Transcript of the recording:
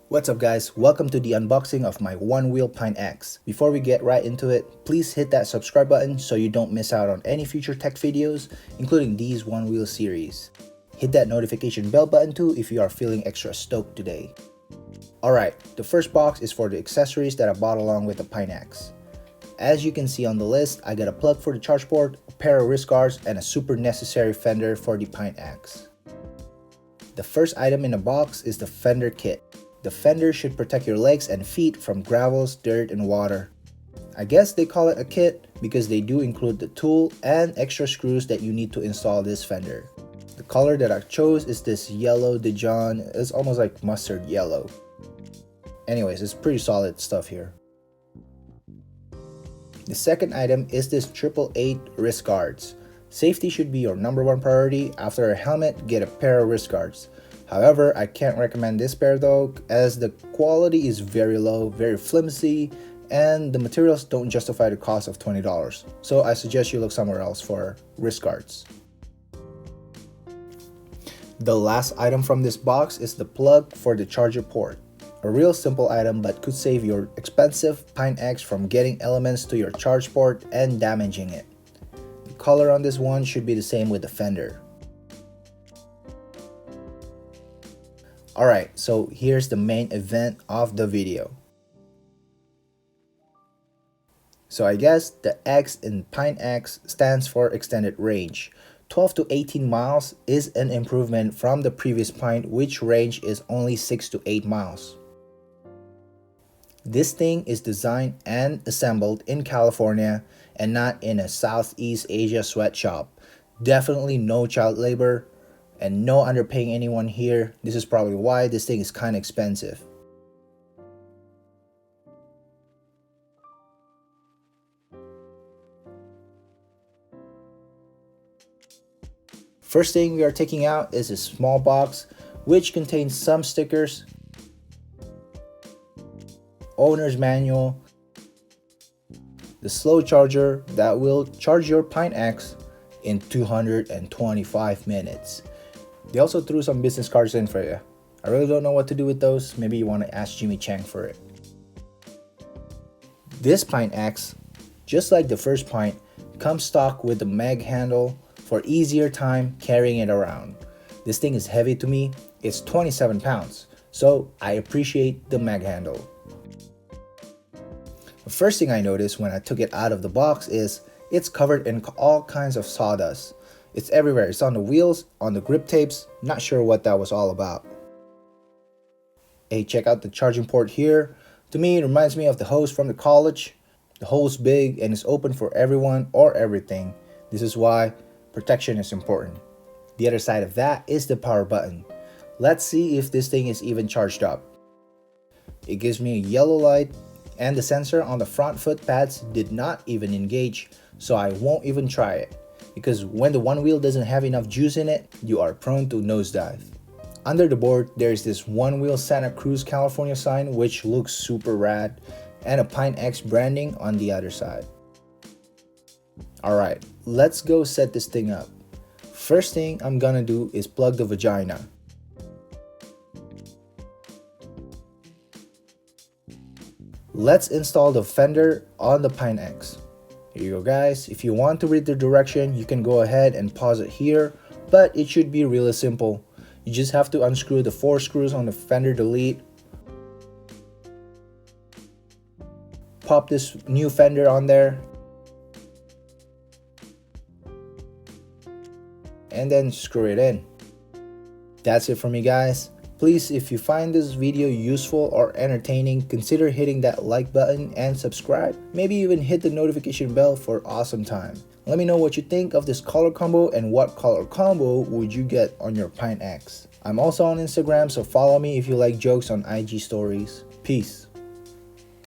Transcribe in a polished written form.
What's up guys, welcome to the unboxing of my Onewheel Pint X. Before we get right into it, please hit that subscribe button so you don't miss out on any future tech videos, including these Onewheel series. Hit that notification bell button too if you are feeling extra stoked today. Alright, the first box is for the accessories that I bought along with the Pint X. As you can see on the list, I got a plug for the charge port, a pair of wrist guards, and a super necessary fender for the Pint X. The first item in the box is the Fender Kit. The fender should protect your legs and feet from gravels, dirt, and water. I guess they call it a kit because they do include the tool and extra screws that you need to install this fender. The color that I chose is this yellow Dijon. It's almost like mustard yellow. Anyways, it's pretty solid stuff here. The second item is this 888 wrist guards. Safety should be your #1 priority. After a helmet, get a pair of wrist guards. However, I can't recommend this pair though, as the quality is very low, very flimsy, and the materials don't justify the cost of $20. So I suggest you look somewhere else for wrist guards. The last item from this box is the plug for the charger port. A real simple item but could save your expensive Pint X from getting elements to your charge port and damaging it. The color on this one should be the same with the fender. Alright, so here's the main event of the video. So I guess the X in Pint X stands for extended range. 12 to 18 miles is an improvement from the previous Pint, which range is only 6 to 8 miles. This thing is designed and assembled in California and not in a Southeast Asia sweatshop. Definitely no child labor. And no underpaying anyone here. This is probably why this thing is kind of expensive. First thing we are taking out is a small box which contains some stickers, owner's manual, the slow charger that will charge your Pint X in 225 minutes. They also threw some business cards in for you. I really don't know what to do with those. Maybe you want to ask Jimmy Chang for it. This Pint X, just like the first Pint, comes stock with the mag handle for easier time carrying it around. This thing is heavy to me. It's 27 pounds, so I appreciate the mag handle. The first thing I noticed when I took it out of the box is it's covered in all kinds of sawdust. It's everywhere. It's on the wheels, on the grip tapes. Not sure what that was all about. Hey, check out the charging port here. To me, it reminds me of the hose from the college. The hole's big and is open for everyone or everything. This is why protection is important. The other side of that is the power button. Let's see if this thing is even charged up. It gives me a yellow light, and the sensor on the front foot pads did not even engage, so I won't even try it. Because when the Onewheel doesn't have enough juice in it, you are prone to nosedive. Under the board, there's this Onewheel Santa Cruz, California sign which looks super rad, and a Pint X branding on the other side. Alright, let's go set this thing up. First thing I'm gonna do is plug the vagina. Let's install the fender on the Pint X. Here you go guys. If you want to read the direction, you can go ahead and pause it here, but it should be really simple. You just have to unscrew the 4 screws on the fender delete, pop this new fender on there, and then screw it in. That's it for me guys. Please, if you find this video useful or entertaining, consider hitting that like button and subscribe. Maybe even hit the notification bell for awesome time. Let me know what you think of this color combo and what color combo would you get on your Pint X. I'm also on Instagram, so follow me if you like jokes on IG stories. Peace.